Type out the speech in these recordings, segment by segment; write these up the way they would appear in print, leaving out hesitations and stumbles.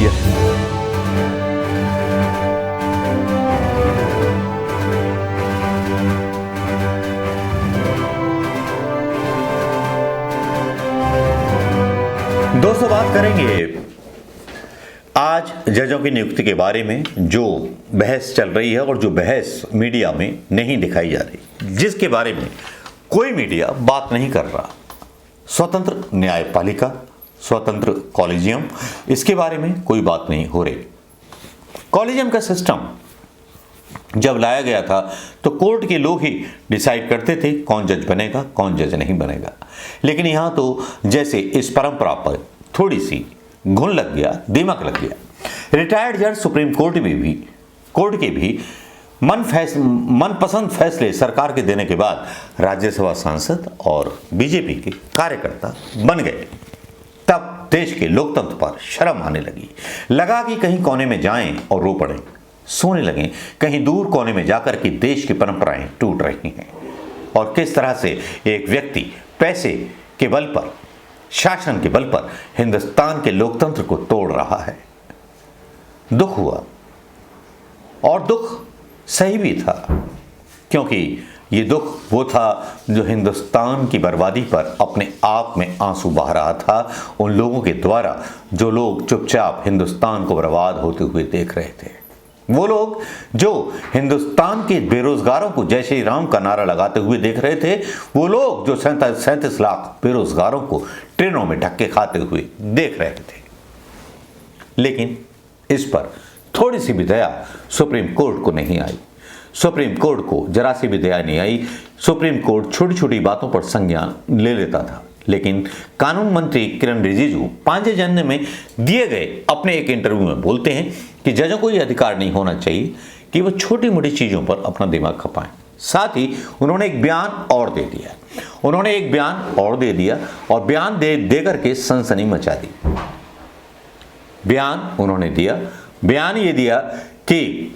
है। दोस्तों, बात करेंगे आज जजों की नियुक्ति के बारे में, जो बहस चल रही है और जो बहस मीडिया में नहीं दिखाई जा रही, जिसके बारे में कोई मीडिया बात नहीं कर रहा। स्वतंत्र न्यायपालिका, स्वतंत्र कॉलेजियम, इसके बारे में कोई बात नहीं हो रही। कॉलेजियम का सिस्टम जब लाया गया था तो कोर्ट के लोग ही डिसाइड करते थे कौन जज बनेगा, कौन जज नहीं बनेगा। लेकिन यहां तो जैसे इस परंपरा पर थोड़ी सी घुन लग गया, दिमक लग गया। रिटायर्ड जज सुप्रीम कोर्ट के भी मनपसंद फैसले सरकार के देने के बाद राज्यसभा सांसद और बीजेपी के कार्यकर्ता बन गए। तब देश के लोकतंत्र पर शर्म आने लगा कि कहीं कोने में जाएं और रो पड़ें, सोने लगें कहीं दूर कोने में जाकर कि देश की परंपराएं टूट रही हैं और किस तरह से एक व्यक्ति पैसे के बल पर, शासन के बल पर हिंदुस्तान के लोकतंत्र को तोड़ रहा है। दुख हुआ और दुख सही भी था, क्योंकि ये दुख वो था जो हिंदुस्तान की बर्बादी पर अपने आप में आंसू बहा रहा था, उन लोगों के द्वारा जो लोग चुपचाप हिंदुस्तान को बर्बाद होते हुए देख रहे थे। वो लोग जो हिंदुस्तान के बेरोजगारों को जय श्री राम का नारा लगाते हुए देख रहे थे, वो लोग जो 37 लाख बेरोजगारों को ट्रेनों में धक्के खाते हुए देख रहे थे। लेकिन इस पर थोड़ी सी भी दया सुप्रीम कोर्ट को नहीं आई। सुप्रीम कोर्ट को जरा सी भी दया नहीं आई। सुप्रीम कोर्ट छोटी छोटी बातों पर संज्ञान ले लेता था। लेकिन कानून मंत्री किरण रिजिजू पांचजन्य में दिए गए अपने एक इंटरव्यू में बोलते हैं कि जजों को यह अधिकार नहीं होना चाहिए कि वो छोटी मोटी चीजों पर अपना दिमाग खपाएं। साथ ही उन्होंने एक बयान और दे दिया और बयान दे करके सनसनी मचा दी। बयान ये दिया कि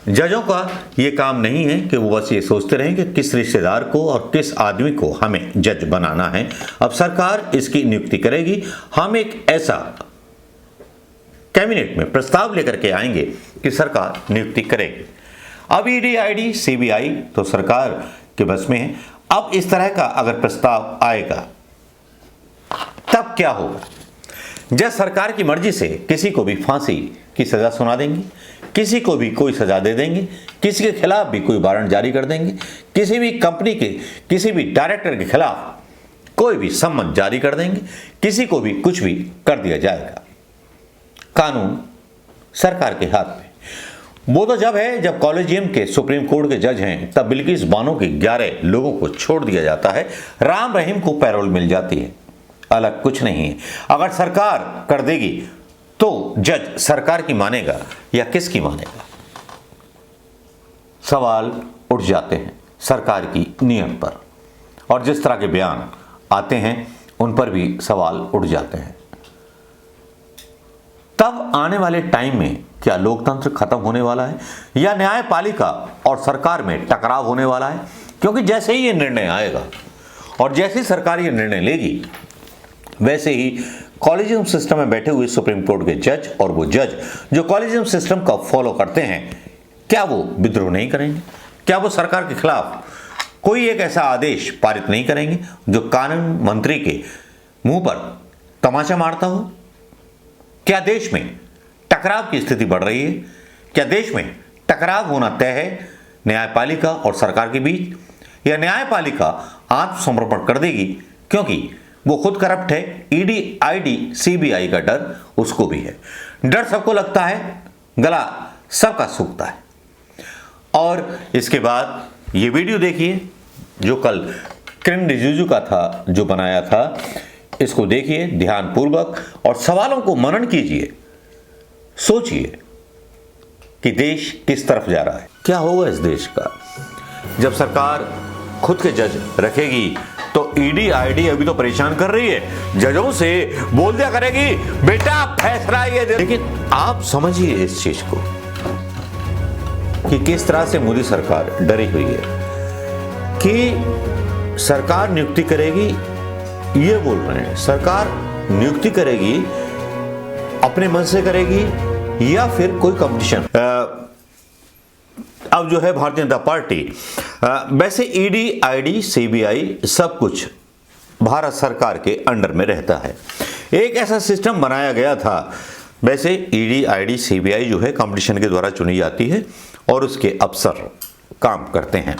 जजों का ये काम नहीं है कि वो बस ये सोचते रहें कि किस रिश्तेदार को और किस आदमी को हमें जज बनाना है। अब सरकार इसकी नियुक्ति करेगी। हम एक ऐसा कैबिनेट में प्रस्ताव लेकर के आएंगे कि सरकार नियुक्ति करेगी। अब ईडी, आईडी, सीबीआई तो सरकार के बस में है। अब इस तरह का अगर प्रस्ताव आएगा तब क्या होगा? जज सरकार की मर्जी से किसी को भी फांसी की सजा सुना देंगे, किसी को भी कोई सजा दे देंगे, किसी के खिलाफ भी कोई वारंट जारी कर देंगे, किसी भी कंपनी के किसी भी डायरेक्टर के खिलाफ कोई भी सम्मन जारी कर देंगे, किसी को भी कुछ भी कर दिया जाएगा। कानून सरकार के हाथ में। वो तो जब कॉलेजियम के सुप्रीम कोर्ट के जज हैं तब बिल्किस बानो के 11 लोगों को छोड़ दिया जाता है, राम रहीम को पैरोल मिल जाती है, अलग कुछ नहीं है। अगर सरकार कर देगी तो जज सरकार की मानेगा या किसकी मानेगा? सवाल उठ जाते हैं सरकार की नीयत पर, और जिस तरह के बयान आते हैं उन पर भी सवाल उठ जाते हैं। तब आने वाले टाइम में क्या लोकतंत्र खत्म होने वाला है या न्यायपालिका और सरकार में टकराव होने वाला है? क्योंकि जैसे ही ये निर्णय आएगा और जैसे ही सरकार ये निर्णय लेगी, वैसे ही कॉलेजियम सिस्टम में बैठे हुए सुप्रीम कोर्ट के जज और वो जज जो कॉलेजियम सिस्टम का फॉलो करते हैं, क्या वो विद्रोह नहीं करेंगे? क्या वो सरकार के खिलाफ कोई एक ऐसा आदेश पारित नहीं करेंगे जो कानून मंत्री के मुंह पर तमाचा मारता हो? क्या देश में टकराव की स्थिति बढ़ रही है? क्या देश में टकराव होना तय है न्यायपालिका और सरकार के बीच, या न्यायपालिका आत्मसमर्पण कर देगी क्योंकि वो खुद करप्ट है? ईडी, आईडी, सीबीआई का डर उसको भी है। डर सबको लगता है, गला सबका सूखता है। और इसके बाद ये वीडियो देखिए जो कल किरण रिजिजू का था, जो बनाया था, इसको देखिए ध्यानपूर्वक और सवालों को मनन कीजिए। सोचिए कि देश किस तरफ जा रहा है, क्या होगा इस देश का जब सरकार खुद के जज रखेगी। तो ईडी, आईडी अभी तो परेशान कर रही है, जजों से बोल दिया करेगी बेटा फैसला ये दे। लेकिन आप समझिए इस चीज को कि किस तरह से मोदी सरकार डरी हुई है कि सरकार नियुक्ति करेगी, ये बोल रहे हैं सरकार नियुक्ति करेगी अपने मन से करेगी या फिर कोई कंपटीशन। अब जो है भारतीय जनता पार्टी, वैसे ईडी, आईडी, सीबीआई सब कुछ भारत सरकार के अंडर में रहता है। एक ऐसा सिस्टम बनाया गया था। वैसे ईडी, आईडी, सीबीआई जो है कंपटीशन के द्वारा चुनी जाती है और उसके अफसर काम करते हैं,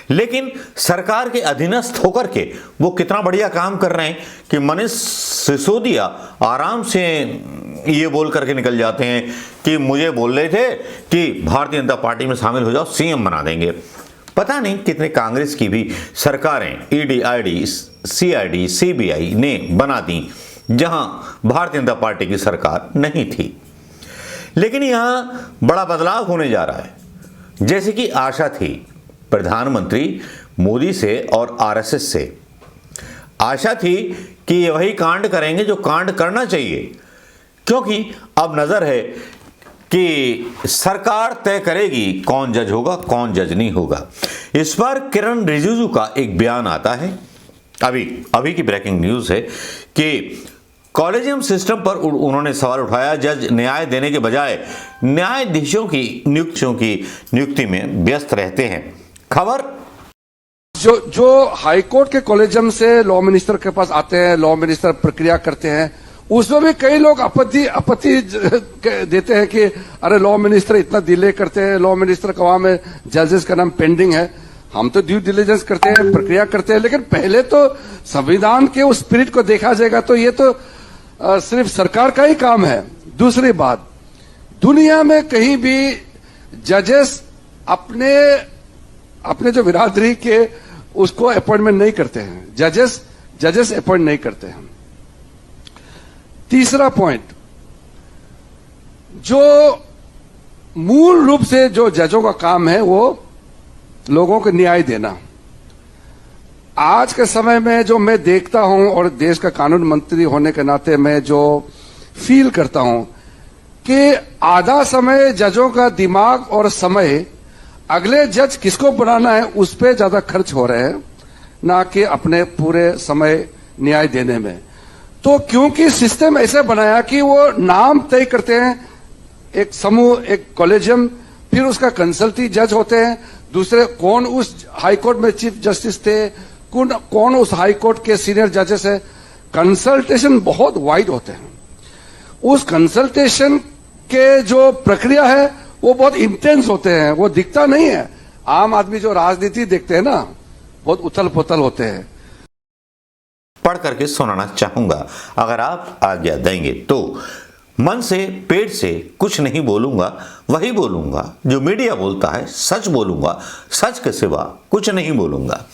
लेकिन सरकार के अधीनस्थ होकर के वो कितना बढ़िया काम कर रहे हैं कि मनीष सिसोदिया आराम से ये बोल करके निकल जाते हैं कि मुझे बोल रहे थे कि भारतीय जनता पार्टी में शामिल हो जाओ, सीएम बना देंगे। पता नहीं कितने कांग्रेस की भी सरकारें ईडी, आईडी, सीआईडी, सीबीआई ने बना दी जहां भारतीय जनता पार्टी की सरकार नहीं थी। लेकिन यहां बड़ा बदलाव होने जा रहा है। जैसे कि आशा थी प्रधानमंत्री मोदी से और आरएसएस से, आशा थी कि ये वही कांड करेंगे जो कांड करना चाहिए, क्योंकि अब नजर है कि सरकार तय करेगी कौन जज होगा, कौन जज नहीं होगा। इस पर किरण रिजिजू का एक बयान आता है, अभी की ब्रेकिंग न्यूज है कि कॉलेजियम सिस्टम पर उन्होंने सवाल उठाया। जज न्याय देने के बजाय न्यायाधीशों की नियुक्ति में व्यस्त रहते हैं। खबर जो हाईकोर्ट के कॉलेजियम से लॉ मिनिस्टर के पास आते हैं, लॉ मिनिस्टर प्रक्रिया करते हैं, उसमें भी कई लोग आपत्ति देते हैं कि अरे लॉ मिनिस्टर इतना डिले करते हैं, लॉ मिनिस्टर का वहां में जजेस का नाम पेंडिंग है। हम तो ड्यू डिलिजेंस करते हैं, प्रक्रिया करते हैं, लेकिन पहले तो संविधान के उस स्पिरिट को देखा जाएगा। तो ये तो सिर्फ सरकार का ही काम है। दूसरी बात, दुनिया में कहीं भी जजेस अपने जो बिरादरी के उसको अपॉइंटमेंट नहीं करते हैं, जजेस अपॉइंट नहीं करते हैं। तीसरा पॉइंट, जो मूल रूप से जो जजों का काम है वो लोगों को न्याय देना। आज के समय में जो मैं देखता हूं और देश का कानून मंत्री होने के नाते मैं जो फील करता हूं कि आधा समय जजों का दिमाग और समय अगले जज किसको बनाना है उस पर ज्यादा खर्च हो रहे हैं, ना कि अपने पूरे समय न्याय देने में। तो क्योंकि सिस्टम ऐसे बनाया कि वो नाम तय करते हैं, एक समूह, एक कॉलेजियम, फिर उसका कंसल्टी जज होते हैं, दूसरे कौन उस हाईकोर्ट में चीफ जस्टिस थे, कौन उस हाईकोर्ट के सीनियर जजेस है। कंसल्टेशन बहुत वाइड होते हैं। उस कंसल्टेशन के जो प्रक्रिया है वो बहुत इंटेंस होते हैं, वो दिखता नहीं है। आम आदमी जो राजनीति देखते हैं ना, बहुत उथल पुथल होते हैं। पढ़ करके सुनाना चाहूंगा, अगर आप आज्ञा देंगे तो। मन से, पेट से कुछ नहीं बोलूंगा, वही बोलूंगा जो मीडिया बोलता है, सच बोलूंगा, सच के सिवा कुछ नहीं बोलूंगा।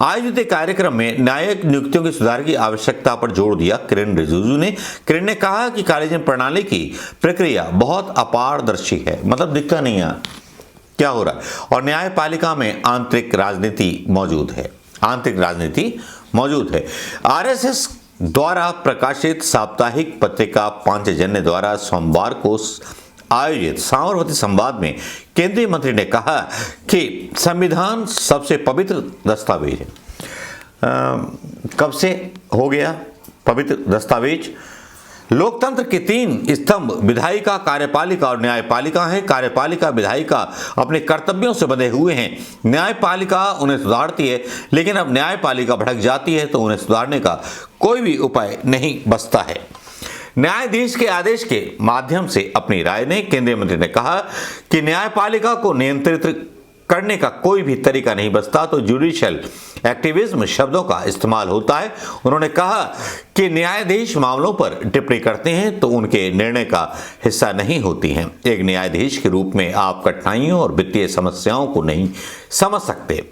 आयोजित कार्यक्रम में न्यायिक नियुक्तियों के सुधार की आवश्यकता पर जोर दिया किरण रिजिजू ने। किरण ने कहा कि कॉलेजियम प्रणाली की प्रक्रिया बहुत अपारदर्शी है, मतलब दिखता नहीं है क्या हो रहा है, और न्यायपालिका में आंतरिक राजनीति मौजूद है। आरएसएस द्वारा प्रकाशित साप्ताहिक पत्रिका पांचजन्य द्वारा सोमवार को आयोजित साबरमती संवाद में केंद्रीय मंत्री ने कहा कि संविधान सबसे पवित्र दस्तावेज है। कब से हो गया पवित्र दस्तावेज? लोकतंत्र के तीन स्तंभ विधायिका, कार्यपालिका और न्यायपालिका हैं। कार्यपालिका, विधायिका अपने कर्तव्यों से बंधे हुए हैं। न्यायपालिका उन्हें सुधारती है, लेकिन अब न्यायपालिका भड़क जाती है तो उन्हें सुधारने का कोई भी उपाय नहीं बचता है। न्यायाधीश के आदेश के माध्यम से अपनी राय ने केंद्रीय मंत्री ने कहा कि न्यायपालिका को नियंत्रित करने का कोई भी तरीका नहीं बचता तो जुडिशियल एक्टिविज्म शब्दों का इस्तेमाल होता है। उन्होंने कहा कि न्यायाधीश मामलों पर टिप्पणी करते हैं तो उनके निर्णय का हिस्सा नहीं होती हैं। एक न्यायाधीश के रूप में आप कठिनाइयों और वित्तीय समस्याओं को नहीं समझ सकते।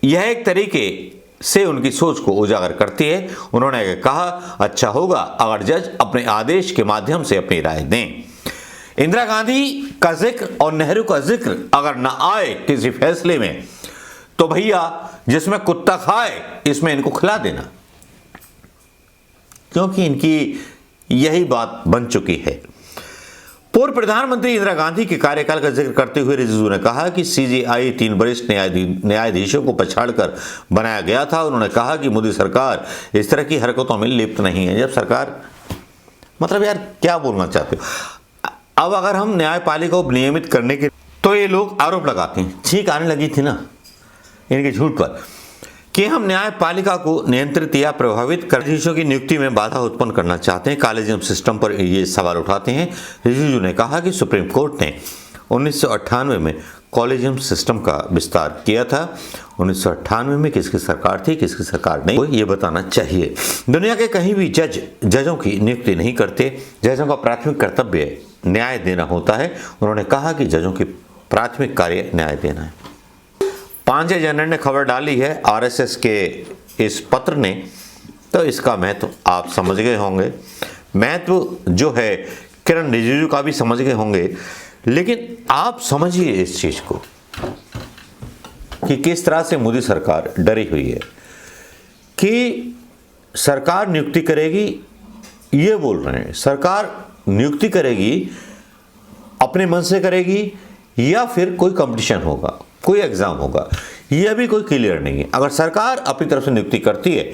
यह एक तरीके से उनकी सोच को उजागर करती है। उन्होंने कहा, अच्छा होगा अगर जज अपने आदेश के माध्यम से अपनी राय दें। इंदिरा गांधी का जिक्र और नेहरू का जिक्र अगर न आए किसी फैसले में तो भैया जिसमें कुत्ता खाए इसमें इनको खिला देना, क्योंकि इनकी यही बात बन चुकी है। पूर्व प्रधानमंत्री इंदिरा गांधी के कार्यकाल का जिक्र करते हुए रिजिजू ने कहा कि सीजेआई 3 वरिष्ठ न्यायाधीशों को पछाड़कर बनाया गया था। उन्होंने कहा कि मोदी सरकार इस तरह की हरकतों में लिप्त नहीं है। जब सरकार मतलब यार क्या बोलना चाहते हो। अब अगर हम न्यायपालिका को नियमित करने के, तो ये लोग आरोप लगाते हैं, छींक आने लगी थी ना इनके झूठ पर, कि हम न्यायपालिका को नियंत्रित या प्रभावित कर न्यायाधीशों की नियुक्ति में बाधा उत्पन्न करना चाहते हैं। कॉलेजियम सिस्टम पर ये सवाल उठाते हैं। रिजिजू ने कहा कि सुप्रीम कोर्ट ने 1998 में कॉलेजियम सिस्टम का विस्तार किया था। 1998 में किसकी सरकार थी, किसकी सरकार नहीं, ये बताना चाहिए। दुनिया के कहीं भी जजों की नियुक्ति नहीं करते। जजों का प्राथमिक कर्तव्य न्याय देना होता है। उन्होंने कहा कि जजों की प्राथमिक कार्य न्याय देना है। पांजे जनरल ने खबर डाली है आरएसएस के इस पत्र ने, तो इसका महत्व आप समझ गए होंगे। महत्व जो है किरण रिजिजू का भी समझ गए होंगे, लेकिन आप समझिए इस चीज को कि किस तरह से मोदी सरकार डरी हुई है कि सरकार नियुक्ति करेगी। ये बोल रहे हैं सरकार नियुक्ति करेगी, अपने मन से करेगी या फिर कोई कंपटीशन होगा, कोई एग्जाम होगा, यह भी कोई क्लियर नहीं है। अगर सरकार अपनी तरफ से नियुक्ति करती है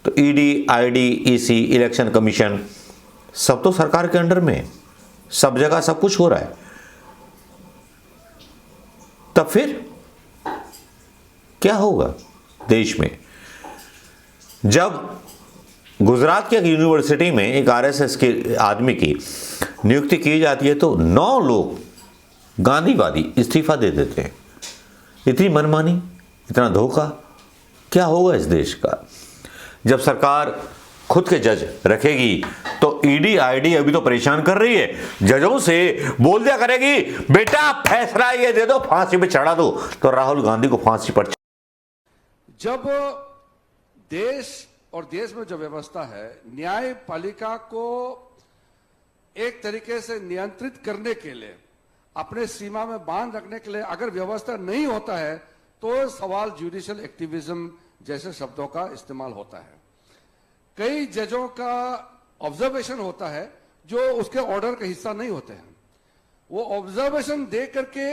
तो ED, ID, EC, election commission सब तो सरकार के अंडर में है, सब जगह सब कुछ हो रहा है। तब फिर क्या होगा देश में? जब गुजरात की एक यूनिवर्सिटी में एक आरएसएस के आदमी की नियुक्ति की जाती है तो 9 लोग गांधीवादी इस्तीफा दे देते हैं। इतनी मनमानी, इतना धोखा, क्या होगा इस देश का? जब सरकार खुद के जज रखेगी तो ईडी, आईडी अभी तो परेशान कर रही है, जजों से बोल दिया करेगी बेटा फैसला ये दे दो, फांसी पे चढ़ा दो, तो राहुल गांधी को फांसी पर। जब देश और देश में जो व्यवस्था है, न्यायपालिका को एक तरीके से नियंत्रित करने के लिए, अपने सीमा में बांध रखने के लिए अगर व्यवस्था नहीं होता है तो सवाल जुडिशियल एक्टिविज्म जैसे शब्दों का इस्तेमाल होता है। कई जजों का ऑब्जर्वेशन होता है जो उसके ऑर्डर का हिस्सा नहीं होते हैं। वो ऑब्जर्वेशन दे करके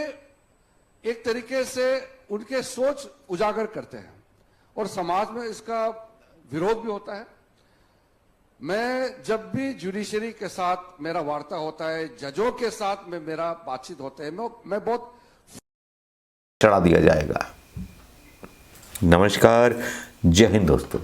एक तरीके से उनके सोच उजागर करते हैं और समाज में इसका विरोध भी होता है। मैं जब भी जुडिशरी के साथ मेरा वार्ता होता है, जजों के साथ में मेरा बातचीत होता है, मैं बहुत चढ़ा दिया जाएगा। नमस्कार, जय हिंद दोस्तों।